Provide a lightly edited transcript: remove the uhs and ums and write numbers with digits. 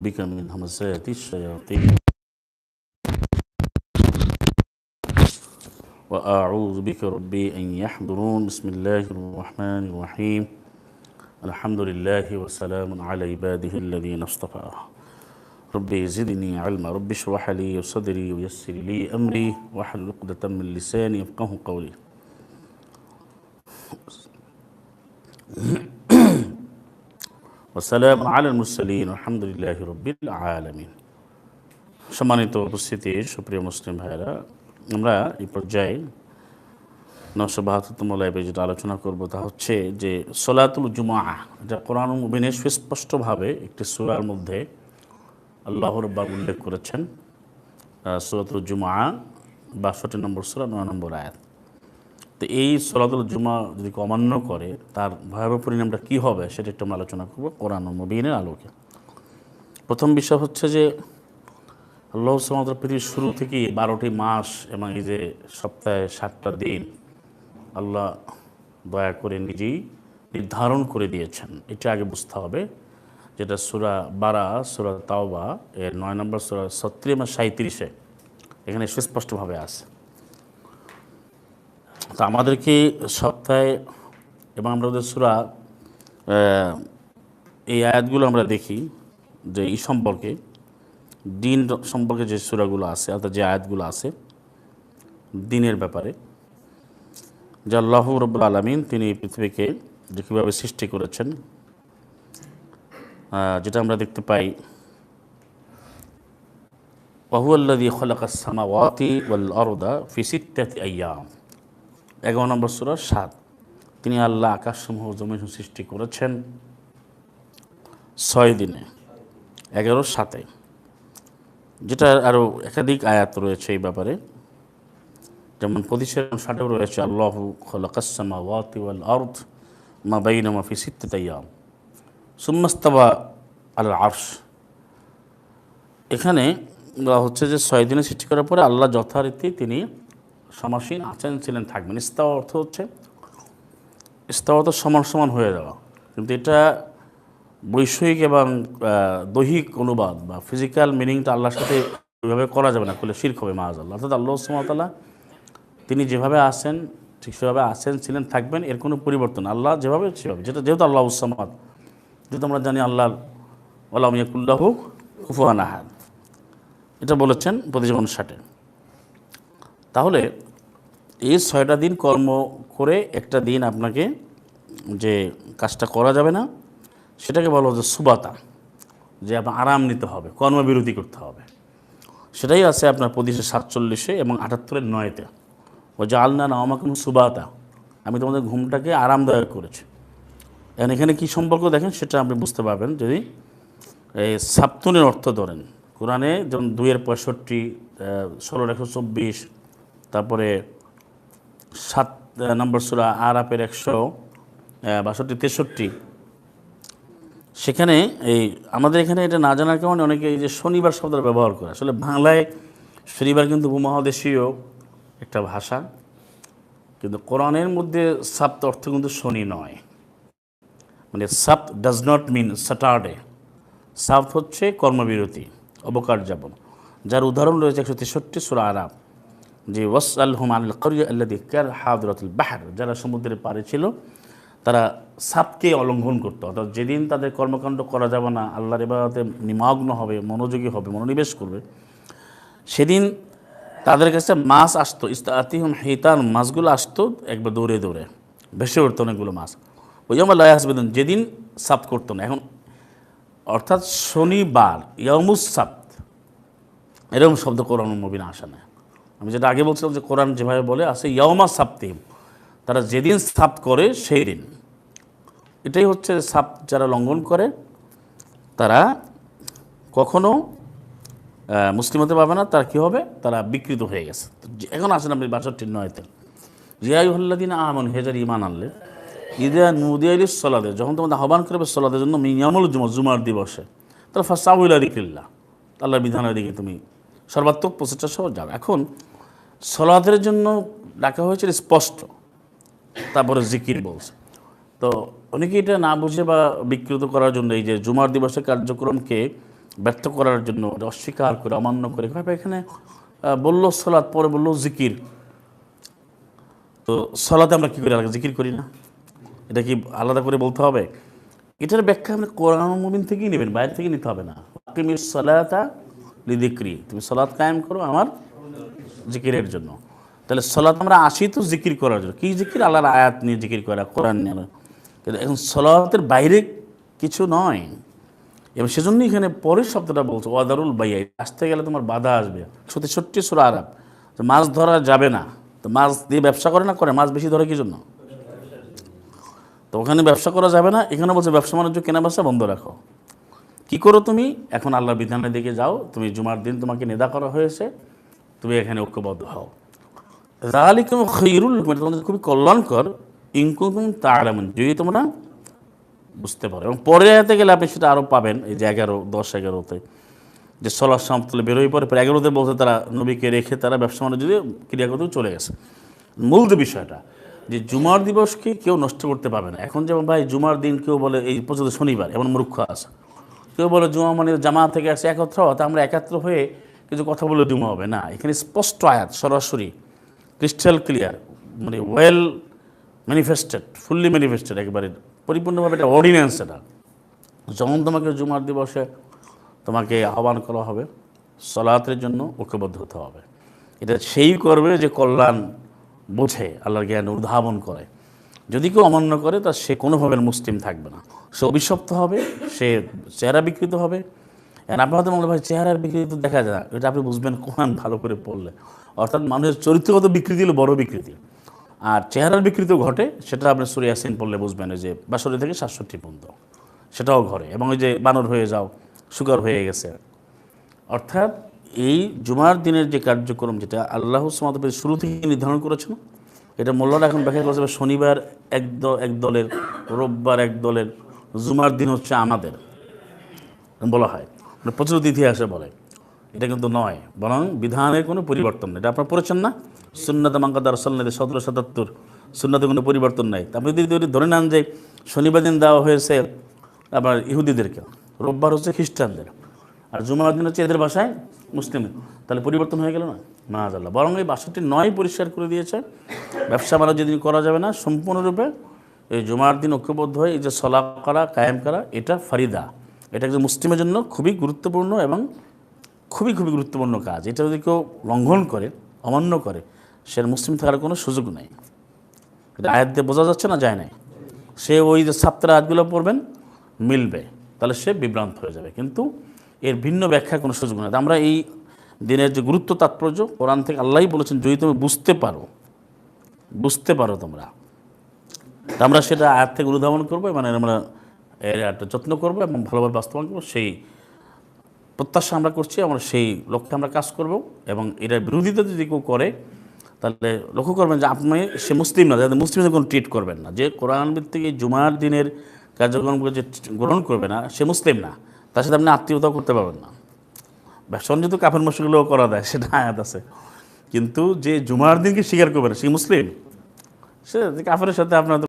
بك من همزات الشياطين وأعوذ بك ربي أن يحضرون بسم الله الرحمن الرحيم الحمد لله وسلام على عباده الذين اصطفى ربي زدني علما ربي اشرح لي صدري ويسر لي أمري واحلل عقدة من لساني يفقهوا قولي والسلام على المرسلين الحمد لله رب العالمين। সম্মানিত উপস্থিতি সুপ্রিয় মুসলিম ভাইরা, আমরা এই পর্যায়ে 972তম লাইভে যেটা আলোচনা করব তা হচ্ছে যে সলাতুল জুমআ, এটা কোরআন মুবিনে সুস্পষ্টভাবে একটি সূরার মধ্যে আল্লাহ রাব্বুল উল্লেখ করেছেন। সূরাতুল জুমআ 62 নম্বর সূরা 9 নম্বর আয়াত। তো এই সলাতুল জুমআ যদি অমান্য করে তার ভয়াবহ পরিণামটা কী হবে সেটা একটু আমরা আলোচনা করব কোরআন মুবিনের আলোকে। প্রথম বিষয় হচ্ছে যে আল্লাহ সুবহানাহু ওয়া তাআলা পৃথিবীর শুরু থেকেই 12টি মাস এবং এই যে সপ্তাহে 7টা দিন আল্লাহ দয়া করে নিজেই নির্ধারণ করে দিয়েছেন। এটা আগে বুঝতে হবে, যেটা সূরা বারা, সূরা তাওবা এর 9 নম্বর সূরা 36 এবং 37 এখানে সুস্পষ্টভাবে আছে। তো আমাদেরকে সপ্তাহে এবং আমরা ওদের সূরা এই আয়াতগুলো আমরা দেখি যে এই সম্পর্কে দিন সম্পর্কে যে সূরাগুলো আছে অর্থাৎ যে আয়াতগুলো আছে দিনের ব্যাপারে, যে আল্লাহ রাব্বুল আলামিন তিনি পৃথিবীকে যে কীভাবে সৃষ্টি করেছেন, যেটা আমরা দেখতে পাই ওয়াহুয়াল্লাযী খালাকাস সামাওয়াতি ওয়াল আরদা ফি সিত্তাতি আইয়াম, 11 নম্বর সূরা 7। তিনি আল্লাহ আকাশসমূহ জমিন সৃষ্টি করেছেন 6 দিনে, 11-7, যেটা আরও একাধিক আয়াত রয়েছে এই ব্যাপারে। যেমন 25-60 রয়েছে আল্লাহু খালাকাস সামাওয়াতি ওয়াল আরদ মা বাইনাহুমা ফি সিত্তাতি আইয়াম সুম্মা ইস্তাওয়া আলাল আরশ। এখানে বলা হচ্ছে যে 6 দিনে সৃষ্টি করার পরে আল্লাহ যথারীতি তিনি সমাসীন আছেন, ছিলেন, থাকবেন। ইস্তাওয়া অর্থ হচ্ছে ইস্তাওয়া তো সমান সমান হয়ে যাওয়া, কিন্তু এটা বৈষয়িক এবং দৈহিক অনুবাদ বা ফিজিক্যাল মিনিংটা আল্লাহর সাথে ওইভাবে করা যাবে না, করলে শিরক হবে মাআযাল্লাহ। অর্থাৎ আল্লাহ সুবহানাহু ওয়া তাআলা তিনি যেভাবে আছেন ঠিক সেভাবে আছেন, ছিলেন, থাকবেন, এর কোনো পরিবর্তন আল্লাহ যেভাবে সেভাবে, যেহেতু আল্লাহ সামাদ, যেহেতু আমরা জানি আল্লাহ ওয়া লাম ইয়াকুল লাহু কুফুয়ান আহাদ, এটা বলেছেন 25-60। তাহলে এই 6টা দিন কর্ম করে একটা দিন আপনাকে যে কাজটা করা যাবে না সেটাকে বলা হচ্ছে সুবাতা, যে আপনার আরাম নিতে হবে, কর্মবিরতি করতে হবে। সেটাই আছে আপনার 25-47 এবং 78-9-তে, ও জাআলনা নাওমাকুম সুবাতা, আমি তোমাদের ঘুমটাকে আরামদায়ক করেছি। এখন এখানে কী সম্পর্ক দেখেন সেটা আপনি বুঝতে পারবেন যদি এই সাপ্তুনের অর্থ ধরেন। কোরআনে যেমন 2-65, 16-124, তারপরে 7 নম্বর সূরা আরাফের 162-63, সেখানে এই আমাদের এখানে এটা না জানার কারণে অনেকে এই যে শনিবার শব্দটা ব্যবহার করে। আসলে বাংলায় শনিবার কিন্তু উপমহাদেশীয় একটা ভাষা, কিন্তু কোরআনের মধ্যে সাপ্ত অর্থ কিন্তু শনি নয়, মানে সাপ্ত ডাজ নট মিন স্যাটারডে। সাপ্ত হচ্ছে কর্মবিরতি, অবকাশ যাপন, যার উদাহরণ রয়েছে 163 সূরা আরাফ, যে ওয়াসআলহুম আনিল ক্বরিয়া আল্লাতী কানাত হাদিরাতুল বাহর, যারা সমুদ্রের পাড়ে ছিল তারা সাবকে অলঙ্ঘন করতো, অর্থাৎ যেদিন তাদের কর্মকাণ্ড করা যাবে না, আল্লাহর ইবাদতে নিমগ্ন হবে, মনোযোগী হবে, মনোনিবেশ করবে, সেদিন তাদের কাছে মাছ আসতো। ইস্তাআতিহুম হিতান, মাছগুলো আসতো একবার দৌড়ে দৌড়ে, ভেসে উঠতো অনেকগুলো মাছ। ওয়াইয়াউমা লা ইয়াসবিতুন, যেদিন সাbt করতো না। এখন অর্থাৎ শনিবার, ইয়াউমুস সাbt, এরকম শব্দ কোরআন মুবিনে আসে না। আমি যেটা আগে বলছিলাম যে কোরআন যেভাবে বলে আছে ইয়াউমা সাবতিহিম, তারা যেদিন সাbt করে সেই দিন। এটাই হচ্ছে সাbt যারা লঙ্ঘন করে তারা কখনো মুসলিম হতে পারবে না, তার কী হবে, তারা বিকৃত হয়ে গেছে। এখন আসেন আপনি 62-9-তে, ইয়া আইয়ুহাল্লাযীনা আমানু, হে যারা ঈমান আনলে, ইযা নুদিয়া লিস-সালাতি, যখন তোমাদের আহ্বান করবে সালাতের জন্য, মিন ইয়াউমিল জুমআ, জুমার দিবসে, তাহলে ফাসআউ ইলা যিকরিল্লাহ, আল্লাহর বিধানের দিকে তুমি সর্বাত্মক প্রচেষ্টা সহ যাও। এখন সালাতের জন্য ডাকা হয়েছে স্পষ্ট, তারপরে জিকির বলছে। তো অনেকে এটা না বুঝে বা বিকৃত করার জন্য এই যে জুমার দিবসের কার্যক্রমকে ব্যর্থ করার জন্য, অস্বীকার করে, অমান্য করে। এখানে বললো সলাৎ, পরে বললো জিকির। তো সলাতে আমরা কী করি, আলাদা জিকির করি না? এটা কি আলাদা করে বলতে হবে? এটার ব্যাখ্যা আপনি কোরআন মুবিন থেকেই নেবেন, বাইরে থেকে নিতে হবে না। আকিমিস সালাতা লিযিকরি, তুমি সলাৎ কায়েম করো আমার জিকিরের জন্য। তাহলে সলাৎ আমরা আসি তো জিকির করার জন্য। কী জিকির? আল্লাহর আয়াত নিয়ে জিকির করা, কোরআন নিয়ে। কিন্তু এখন সলাতের বাইরে কিছু নয়। এবং সেজন্যই এখানে পরের শব্দটা বলছো, ওয়াদারুল বাইয়া, আসতে গেলে তোমার বাধা আসবে। 66 সূরা আরাব, মাছ ধরা যাবে না। তো মাছ দিয়ে ব্যবসা করে না, করে মাছ বেশি ধরে কি জন্য? তো ওখানে ব্যবসা করা যাবে না, এখানে বলছে ব্যবসা বাণিজ্য কেনা বেচা বন্ধ রাখো। কি করো তুমি? এখন আল্লাহর বিধানের দিকে যাও। তুমি জুমার দিন তোমাকে নেদা করা হয়েছে, তুমি এখানে ঐক্যবদ্ধ হও। যালিকুম খায়রুল লাকুম, তোমাদের খুবই কল্যাণকর, ইন কুনতুম তা'লামুন, যদি তোমরা বুঝতে পারো। এবং পরে আয়াতে গেলে আপনি সেটা আরও পাবেন, এই যে 11, 10, 11তে যে সলাৎ সমাপ্তলে বেরোয় পরে 11তে বলতে তারা নবীকে রেখে তারা ব্যবসা বাণিজ্য দিয়ে ক্রিয়া করতে চলে গেছে। মূল যে বিষয়টা যে জুমার দিবসকে কেউ নষ্ট করতে পারবে না। এখন যেমন ভাই জুমার দিন কেউ বলে এই পর্যন্ত শনিবার, এমন মূর্খ আছে। কেউ বলে জুমা মানে জামা থেকে আসে একত্র, তা আমরা একাত্র হয়ে কিছু কথা বলে জুমা হবে না। এখানে স্পষ্ট আয়াত, সরাসরি ক্রিস্টাল ক্লিয়ার, মানে ওয়েল ম্যানিফেস্টেড, ফুললি ম্যানিফেস্টেড, একেবারে পরিপূর্ণভাবে এটা অর্ডিন্যান্স। এটা যখন তোমাকে জুমার দিবসে তোমাকে আহ্বান করা হবে সলাতের জন্য, ঐক্যবদ্ধ হতে হবে। এটা সেই করবে যে কল্যাণ বোঝে, আল্লাহর জ্ঞান উদ্ভাবন করে। যদি কেউ অমান্য করে তা সে কোনোভাবে মুসলিম থাকবে না, সে অভিশপ্ত হবে, সে চেহারা বিকৃত হবে। আপনি হয়তো মনে ভাই চেহারার বিকৃতি দেখা যায়, এটা আপনি বুঝবেন কোরআন ভালো করে পড়লে। অর্থাৎ মানুষের চরিত্রগত বিকৃতি হলো বড় বিকৃতি, আর চেহারার বিকৃতি ঘটে সেটা আপনি সূরা ইয়াসিন পড়লে বুঝবেন, যে 62 থেকে 67 পর্যন্ত সেটাও ঘরে। এবং ওই যে বানর হয়ে যাও, সুগার হয়ে গেছে। অর্থাৎ এই জুমার দিনের যে কার্যক্রম, যেটা আল্লাহ সুবহানাহু ওয়া তাআলা শুরু থেকে নির্ধারণ করেছেন, এটা মোল্লারা এখন ব্যাখ্যা করেছে শনিবার এক দলের, রোববার এক দলের, জুমার দিন হচ্ছে আমাদের বলা হয়, মানে প্রচলিত ইতিহাসে বলে। এটা কিন্তু নয়, বরং বিধানের কোনো পরিবর্তন নেই। এটা আপনারা পড়েছেন না, সুন্নাত মানকাদা রাসূলুল্লাহ 1777, সুন্নাতে কোনো পরিবর্তন নাই। আপনি যদি ধরে নেন যে শনিবার দিন দেওয়া হয়েছে আপনার ইহুদিদেরকে, রোববার হচ্ছে খ্রিস্টানদের, আর জুমার দিন হচ্ছে এদের ভাষায় মুসলিমদের, তাহলে পরিবর্তন হয়ে গেল না? মাআযাল্লাহ। বরং এই 62 পরিষ্কার করে দিয়েছে, ব্যবসা বাণিজ্য দিন করা যাবে না। সম্পূর্ণরূপে এই জুমার দিন ঐক্যবদ্ধ হয়ে এই যে সলাত করা, কায়েম করা, এটা ফারিদা, এটা একজন মুসলিমের জন্য খুবই গুরুত্বপূর্ণ এবং খুবই খুবই গুরুত্বপূর্ণ কাজ। এটা যদি কেউ লঙ্ঘন করে, অমান্য করে, সে মুসলিম থাকার কোনো সুযোগ নেই। এটা আয়াত দিয়ে বোঝা যাচ্ছে না? যায় নাই। সে ওই যে সাপ্তাহ আয়াতগুলো পড়বেন মিলবে, তাহলে সে বিভ্রান্ত হয়ে যাবে। কিন্তু এর ভিন্ন ব্যাখ্যার কোনো সুযোগ নেই। আমরা এই দিনের যে গুরুত্ব, তাৎপর্য কোরআন থেকে আল্লাহই বলেছেন, যদি তুমি বুঝতে পারো তোমরা, আমরা সেটা আয়াত থেকে অনুধাবন করবো, মানে আমরা এর একটা যত্ন করবো এবং ভালোভাবে বাস্তবায়ন করবো, সেই প্রত্যাশা আমরা করছি। আমরা সেই লক্ষ্যে আমরা কাজ করব। এবং এটার বিরোধিতা যদি কেউ করে, তাহলে লক্ষ্য করবেন যে আপনি সে মুসলিম না, যাতে মুসলিমদের কোনো ট্রিট করবেন না। যে কোরআন ভিত্তিক এই জুমার দিনের কার্যক্রমকে যে গ্রহণ করবে না, সে মুসলিম না, তার সাথে আপনি আত্মীয়তাও করতে পারবেন না। ব্যবসা কাফের মুশরিকগুলোও করা দেয়, সেটা আয়াত আছে। কিন্তু যে জুমার দিনকে স্বীকার করবে না, সে মুসলিম, সে কাফেরের সাথে আপনার